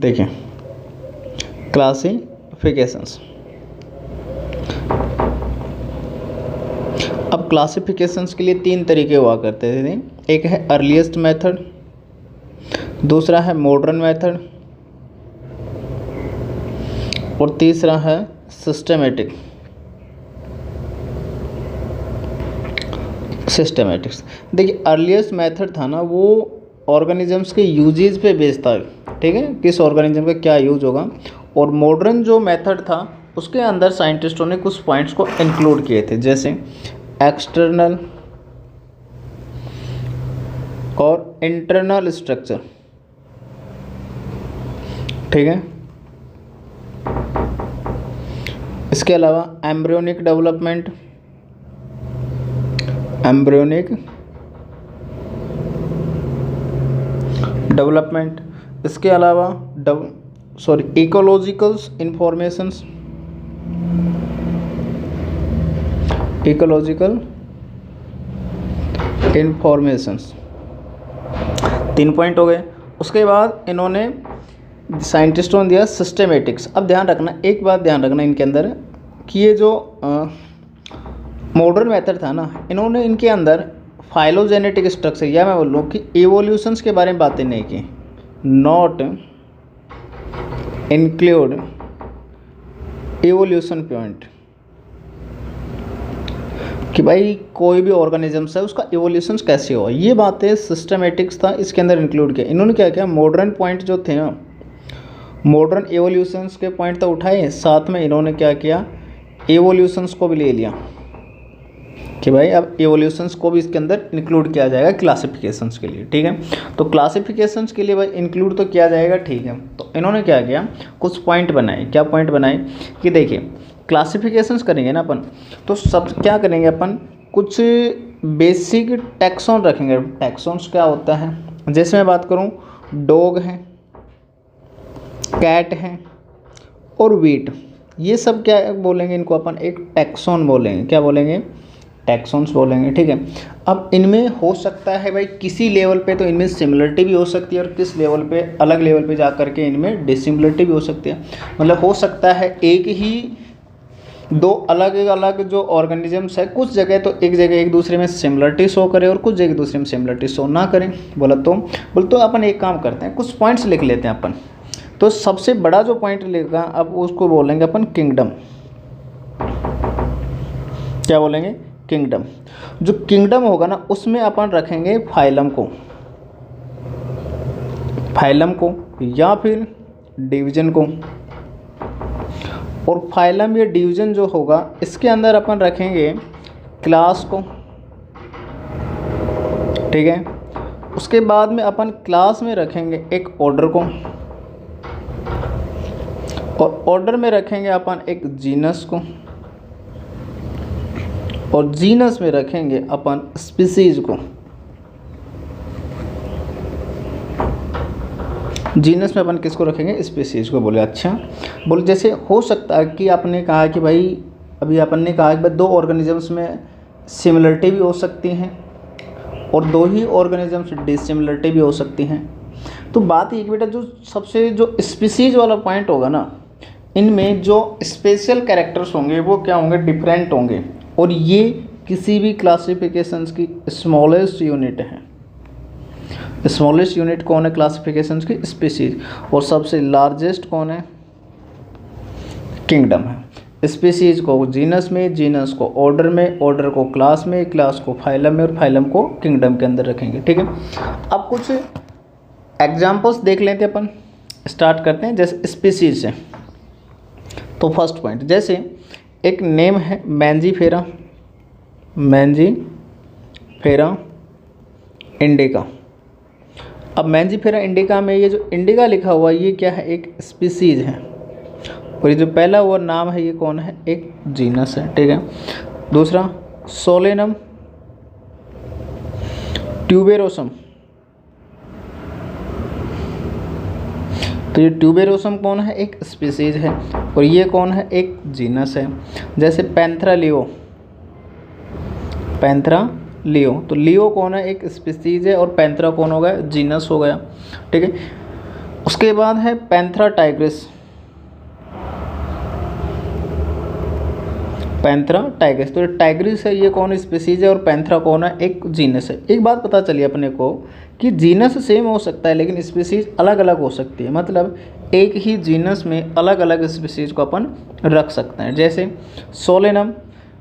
देखें क्लासिफिकेशंस। अब क्लासिफिकेशंस के लिए 3 तरीके हुआ करते थे। एक है अर्लीस्ट मेथड, दूसरा है मॉडर्न मेथड और तीसरा है सिस्टमेटिक्स। देखिए अर्लीस्ट मेथड था ना, वो ऑर्गेनिजम्स के यूजेज पे बेस्ड था, ठीक है, किस ऑर्गेनिज्म का क्या यूज होगा। और मॉडर्न जो मेथड था उसके अंदर साइंटिस्टों ने कुछ पॉइंट्स को इंक्लूड किए थे, जैसे एक्सटर्नल और इंटरनल स्ट्रक्चर, ठीक है। इसके अलावा एम्ब्रियोनिक डेवलपमेंट, इसके अलावा इकोलॉजिकल इंफॉर्मेशंस 3 पॉइंट हो गए। उसके बाद इन्होंने साइंटिस्टों ने दिया सिस्टमेटिक्स। अब ध्यान रखना, एक बात ध्यान रखना इनके अंदर कि ये जो मॉडर्न मेथड था ना, इन्होंने इनके अंदर फाइलोजेनेटिक स्ट्रक्चर, या मैं बोल लूँ कि एवोल्यूशंस के बारे में बातें नहीं की, नॉट इंक्लूड एवोल्यूशन पॉइंट, कि भाई कोई भी ऑर्गेनिजम्स है उसका एवोल्यूशंस कैसे हो, ये बातें सिस्टमेटिक्स था इसके अंदर इंक्लूड किया। इन्होंने क्या किया, मॉडर्न पॉइंट जो थे ना, मॉडर्न एवोल्यूशंस के पॉइंट तो उठाए, साथ में इन्होंने क्या किया, एवोल्यूशंस को भी ले लिया कि भाई अब एवोल्यूशंस को भी इसके अंदर इंक्लूड किया जाएगा क्लासिफिकेशंस के लिए, ठीक है। तो क्लासिफिकेशंस के लिए भाई इंक्लूड तो किया जाएगा, ठीक है। तो इन्होंने क्या किया, कुछ पॉइंट बनाए। क्या पॉइंट बनाए कि देखिए क्लासिफिकेशंस करेंगे ना अपन, तो सब क्या करेंगे अपन, कुछ बेसिक टैक्सॉन रखेंगे। टैक्सॉन्स क्या होता है, जैसे मैं बात करूँ, डॉग है, कैट है और वीट, ये सब क्या बोलेंगे, इनको अपन एक टैक्सॉन बोलेंगे। क्या बोलेंगे, टैक्सॉन्स बोलेंगे, ठीक है। अब इनमें हो सकता है भाई किसी लेवल पे तो इनमें सिमिलरिटी भी हो सकती है और किस लेवल पे, अलग लेवल पे जा करके इनमें डिसिमिलरिटी भी हो सकती है। मतलब हो सकता है एक ही दो अलग अलग जो ऑर्गेनिजम्स है, कुछ जगह तो एक जगह एक दूसरे में सिमिलरिटी शो करे और कुछ जगह दूसरे में सिमिलरिटी शो ना करें। बोला तो अपन एक काम करते हैं, कुछ पॉइंट्स लिख लेते हैं अपन। तो सबसे बड़ा जो पॉइंट लिखा अब उसको बोलेंगे अपन किंगडम। क्या बोलेंगे, किंगडम। जो किंगडम होगा ना उसमें अपन रखेंगे फाइलम को या फिर डिवीजन को। और फाइलम या डिवीजन जो होगा इसके अंदर अपन रखेंगे क्लास को, ठीक है। उसके बाद में अपन क्लास में रखेंगे एक ऑर्डर को, और ऑर्डर में रखेंगे अपन एक जीनस को, और जीनस में रखेंगे अपन स्पीसीज को। जीनस में अपन किसको रखेंगे, स्पीसीज को। बोले अच्छा, बोले जैसे हो सकता है कि आपने कहा कि भाई, अभी अपन ने कहा कि भाई 2 ऑर्गेनिजम्स में सिमिलरिटी भी हो सकती हैं और 2 ही ऑर्गेनिजम्स डिसिमिलरिटी भी हो सकती हैं। तो बात ये कि बेटा जो सबसे जो स्पीसीज वाला पॉइंट होगा ना, इनमें जो स्पेशल कैरेक्टर्स होंगे वो क्या होंगे, डिफरेंट होंगे। और ये किसी भी क्लासिफिकेशंस की स्मॉलेस्ट यूनिट है। स्मॉलेस्ट यूनिट कौन है क्लासिफिकेशंस की, स्पीसीज। और सबसे लार्जेस्ट कौन है, किंगडम है। स्पीसीज को जीनस में, जीनस को ऑर्डर में, ऑर्डर को क्लास में, क्लास को फाइलम में और फाइलम को किंगडम के अंदर रखेंगे, ठीक है। अब कुछ एग्जाम्पल्स देख लेते हैं अपन, स्टार्ट करते हैं जैसे स्पीसीज से। तो फर्स्ट पॉइंट, जैसे एक नेम है मैंजीफेरा इंडिका। अब मैंजीफेरा इंडिका में ये जो इंडिका लिखा हुआ है ये क्या है, एक स्पीसीज है। और ये जो पहला हुआ नाम है ये कौन है, एक जीनस है, ठीक है। दूसरा सोलेनम ट्यूबेरोसम, तो ये ट्यूबेरोसम कौन है, एक स्पीसीज है। और ये कौन है, एक जीनस है। जैसे पैंथरा लियो, तो लियो कौन है, एक स्पीसीज है और पैंथरा कौन हो गया, जीनस हो गया, ठीक है। उसके बाद है पैंथरा टाइग्रिस। पैंथरा टाइग्रिस, तो टाइग्रिस है ये कौन स्पीसीज है और पैंथरा कौन है, एक जीनस है। एक बात पता चली अपने को कि जीनस सेम हो सकता है लेकिन स्पीसीज अलग अलग हो सकती है, मतलब एक ही जीनस में अलग अलग स्पीसीज को अपन रख सकते हैं। जैसे सोलेनम,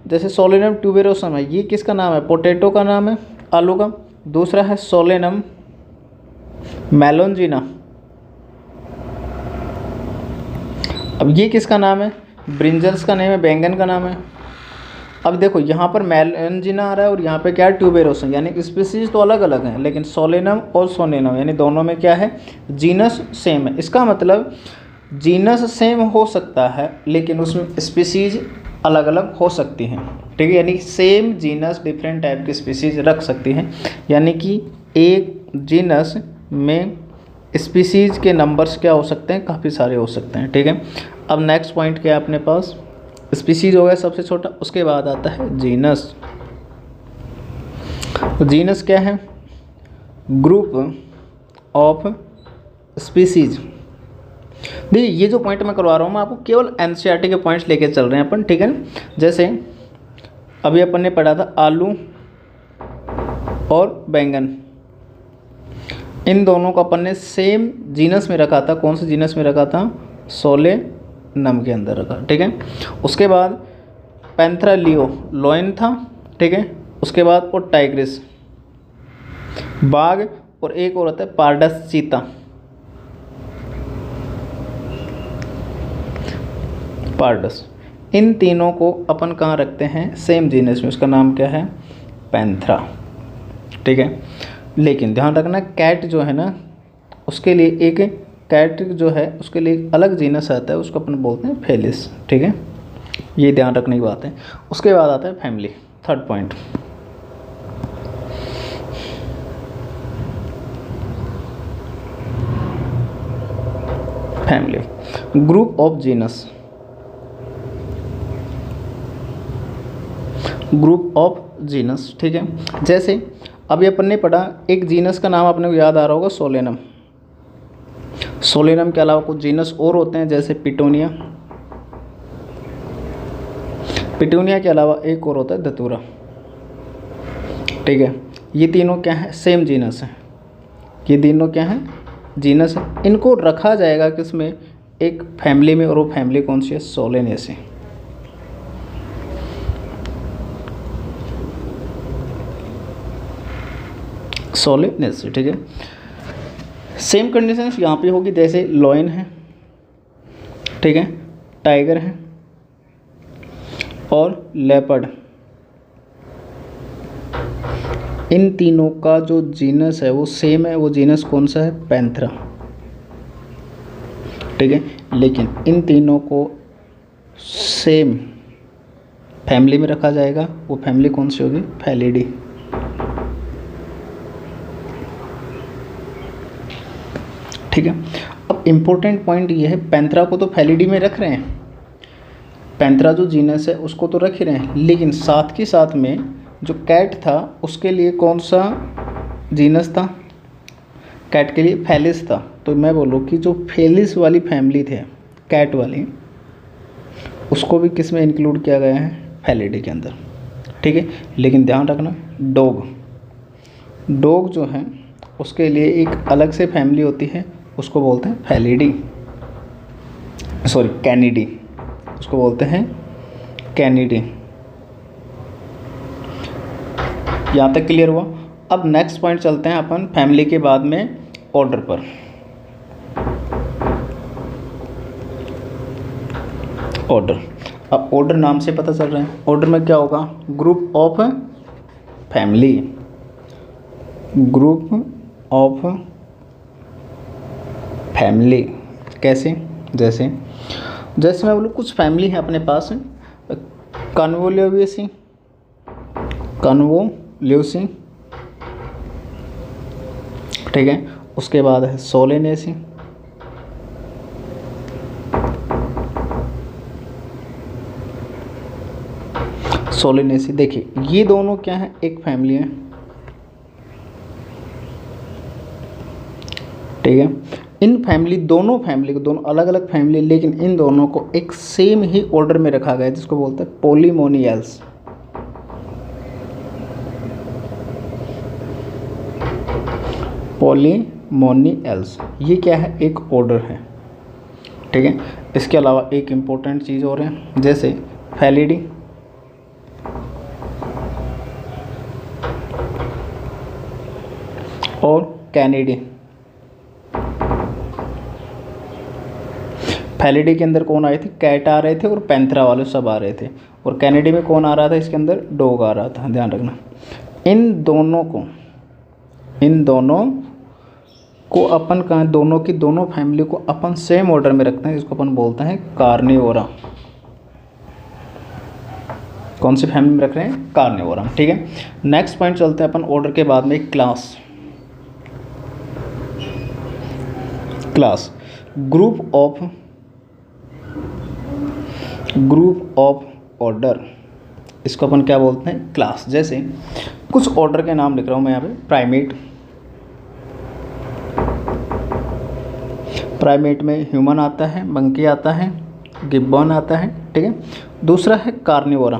जैसे सोलेनम ट्यूबेरोसम है, ये किसका नाम है, पोटैटो का नाम है, आलू का। दूसरा है सोलेनम मेलोंजिना, अब ये किसका नाम है, ब्रिंजल्स का नाम है, बैंगन का नाम है। अब देखो यहाँ पर मेलोंजिना आ रहा है और यहाँ पे क्या है, ट्यूबेरोसम, यानी स्पीसीज तो अलग अलग हैं लेकिन सोलेनम और सोनेनम यानी दोनों में क्या है, जीनस सेम है। इसका मतलब जीनस सेम हो सकता है लेकिन उसमें स्पीसीज अलग अलग हो सकती हैं, ठीक है। यानी सेम जीनस डिफरेंट टाइप की स्पीसीज रख सकती हैं, यानी कि एक जीनस में स्पीसीज के नंबर्स क्या हो सकते हैं, काफ़ी सारे हो सकते हैं, ठीक है। अब नेक्स्ट पॉइंट क्या है अपने पास, स्पीसीज हो गया सबसे छोटा, उसके बाद आता है जीनस। तो जीनस क्या है, ग्रुप ऑफ स्पीसीज। देखिए ये जो पॉइंट मैं करवा रहा हूँ मैं आपको केवल एनसीईआरटी के पॉइंट्स लेके चल रहे हैं अपन, ठीक है ना। जैसे अभी अपन ने पढ़ा था आलू और बैंगन, इन दोनों को अपन ने सेम जीनस में रखा था, कौन से जीनस में रखा था, सोलेनम के अंदर रखा, ठीक है। उसके बाद पैंथरा लियो लोइन था, ठीक है। उसके बाद और टाइग्रिस बाघ, और एक और होता है पारडस चीता, पारडस। इन तीनों को अपन कहाँ रखते हैं, सेम जीनस में, उसका नाम क्या है, पैंथरा, ठीक है। लेकिन ध्यान रखना कैट जो है ना, उसके लिए एक कैट जो है उसके लिए अलग जीनस आता है, उसको अपन बोलते हैं फेलिस, ठीक है। ये ध्यान रखने की बात है। उसके बाद आता है family, third point. Family, group of genus, group of genus, ठीक है। जैसे अभी अपन ने पढ़ा, एक जीनस का नाम अपने को याद आ रहा होगा, सोलेनम। सोलेनम के अलावा कुछ जीनस और होते हैं जैसे पिटोनिया, पिटोनिया के अलावा एक और होता है धतूरा, ठीक है। ये तीनों क्या है, सेम जीनस है, ये तीनों क्या है, जीनस है। इनको रखा जाएगा किसमें, एक फैमिली में, और वो फैमिली कौन सी है, सोलेनेसी, सोलेनेसी, ठीक है। सेम कंडीशंस यहाँ पे होगी, जैसे लॉयन है, ठीक है, टाइगर है और लेपर्ड। इन तीनों का जो जीनस है वो सेम है, वो जीनस कौन सा है, पैंथरा, ठीक है। लेकिन इन तीनों को सेम फैमिली में रखा जाएगा, वो फैमिली कौन सी होगी, फैलिडी, ठीक है। अब इम्पोर्टेंट पॉइंट ये है, पैंथरा को तो फैलिडी में रख रहे हैं, पैंथरा जो जीनस है उसको तो रख ही रहे हैं, लेकिन साथ के साथ में जो कैट था उसके लिए कौन सा जीनस था, कैट के लिए फेलिस था। तो मैं बोलूँ कि जो फेलिस वाली फैमिली थे कैट वाली, उसको भी किस में इंक्लूड किया गया है, फैलिडी के अंदर, ठीक है। लेकिन ध्यान रखना, डॉग, डॉग जो है उसके लिए एक अलग से फैमिली होती है, उसको बोलते हैं फैलिडी, सॉरी कैनिडी, उसको बोलते हैं कैनिडी। यहाँ तक क्लियर हुआ। अब नेक्स्ट पॉइंट चलते हैं अपन फैमिली के बाद में ऑर्डर पर। ऑर्डर, अब ऑर्डर नाम से पता चल रहा है, ऑर्डर में क्या होगा, group of family, group of family. कैसे, जैसे मैं बोलूँ कुछ फैमिली है अपने पास, कन्वोल्यूसी, कन्वोल्यूसी, ठीक है। उसके बाद है सोलेनेसी, सोलेनेसी। देखिए ये दोनों क्या है, एक फैमिली है, ठीक है। इन फैमिली, दोनों फैमिली को, दोनों अलग अलग फैमिली, लेकिन इन दोनों को एक सेम ही ऑर्डर में रखा गया है, जिसको बोलते हैं पोलीमोनियल्स। पोलीमोनियल्स, ये क्या है, एक ऑर्डर है, ठीक है। इसके अलावा एक इम्पोर्टेंट चीज़ और है, जैसे फैलिडी, और कैनिडी। फैलिडी के अंदर कौन आए थे, कैट आ रहे थे और पैंथरा वाले सब आ रहे थे, और कैनिडी में कौन आ रहा था, इसके अंदर डॉग आ रहा था, ध्यान रखना। इन दोनों को अपन का, दोनों की दोनों फैमिली को अपन सेम ऑर्डर में रखते हैं, जिसको अपन बोलते हैं कार्निवोरा। कौन सी फैमिली में रख रहे हैं, कार्निवोरा, ठीक है। नेक्स्ट पॉइंट चलते हैं अपन ऑर्डर के बाद में, क्लास। ग्रुप ऑफ ऑर्डर, इसको अपन क्या बोलते हैं, क्लास। जैसे कुछ ऑर्डर के नाम लिख रहा हूँ मैं यहाँ पे, प्राइमेट में ह्यूमन आता है, मंकी आता है, गिब्बन आता है, ठीक है। दूसरा है कार्निवोरा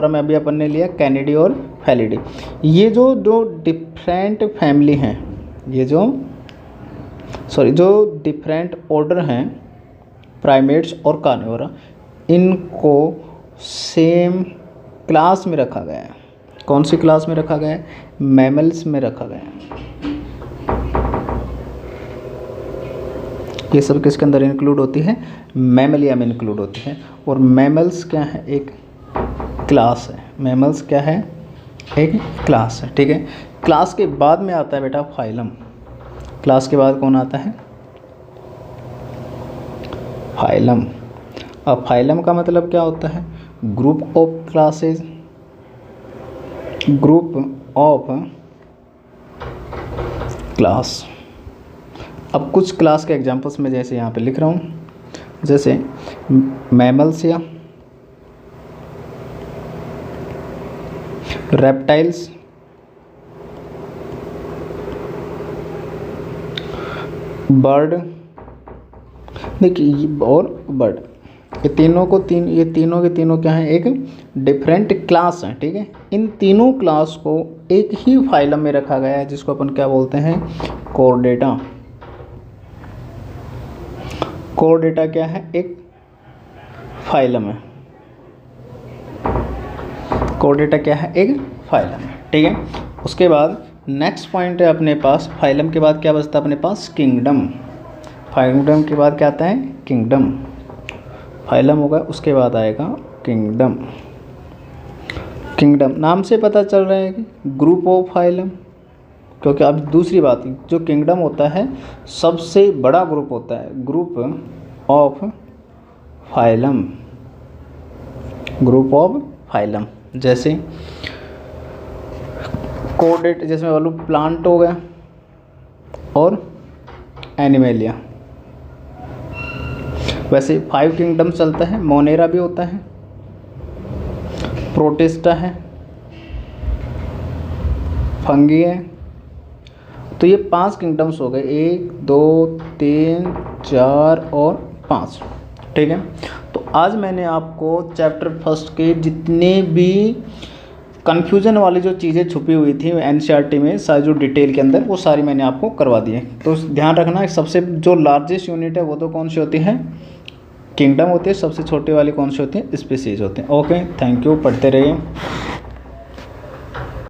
में अभी अपन ने लिया कैनिडी और फैलिडी। ये जो दो डिफरेंट फैमिली हैं, जो डिफरेंट ऑर्डर हैं, प्राइमेट्स और कार्निवोरा, इनको सेम क्लास में रखा गया है। कौन सी क्लास में रखा गया है, मैमल्स में रखा गया है। ये सब किसके अंदर इंक्लूड होती है, मैमलिया में इंक्लूड होती है। और मैमल्स क्या है, एक क्लास है। मैमल्स क्या है, एक क्लास है, ठीक है। क्लास के बाद में आता है बेटा फाइलम। क्लास के बाद कौन आता है, फाइलम। अब फाइलम का मतलब क्या होता है, group of classes, group of class. अब कुछ क्लास के एग्जांपल्स में जैसे यहाँ पे लिख रहा हूँ, जैसे मैमल्स या रेप्टाइल्स, बर्ड, देखिए, और बर्ड, ये तीनों के तीनों क्या हैं, एक डिफरेंट क्लास हैं, ठीक है। इन तीनों क्लास को एक ही फाइलम में रखा गया है, जिसको अपन क्या बोलते हैं, कोर्डेटा। कोर्डेटा क्या है, एक फाइलम है। कोर्डेटा क्या है, एक फाइलम है, ठीक है। उसके बाद नेक्स्ट पॉइंट है अपने पास, फाइलम के बाद क्या बचता है अपने पास, किंगडम। फाइलम के बाद क्या आता है, किंगडम। फाइलम होगा, उसके बाद आएगा किंगडम। किंगडम नाम से पता चल रहा है कि ग्रुप ऑफ फाइलम, क्योंकि अब दूसरी बात, जो किंगडम होता है सबसे बड़ा ग्रुप होता है, group of phylum. Group of phylum जैसे कोडेट, जैसे मैं बोलूँ प्लांट हो गया और एनिमेलिया। वैसे 5 किंगडम चलता है, मोनेरा भी होता है, प्रोटिस्टा है, फंगी है। तो ये 5 किंगडम्स हो गए, 1 2 3 4 और 5, ठीक है। तो आज मैंने आपको चैप्टर फर्स्ट के जितने भी कन्फ्यूज़न वाली जो चीज़ें छुपी हुई थी एनसीईआरटी में, सारी जो डिटेल के अंदर, वो सारी मैंने आपको करवा दी है। तो ध्यान रखना, सबसे जो लार्जेस्ट यूनिट है वो तो कौन सी होती है, किंगडम होती है। सबसे छोटी वाली कौन सी होती है, स्पीसीज होते हैं। ओके, थैंक यू, पढ़ते रहिए।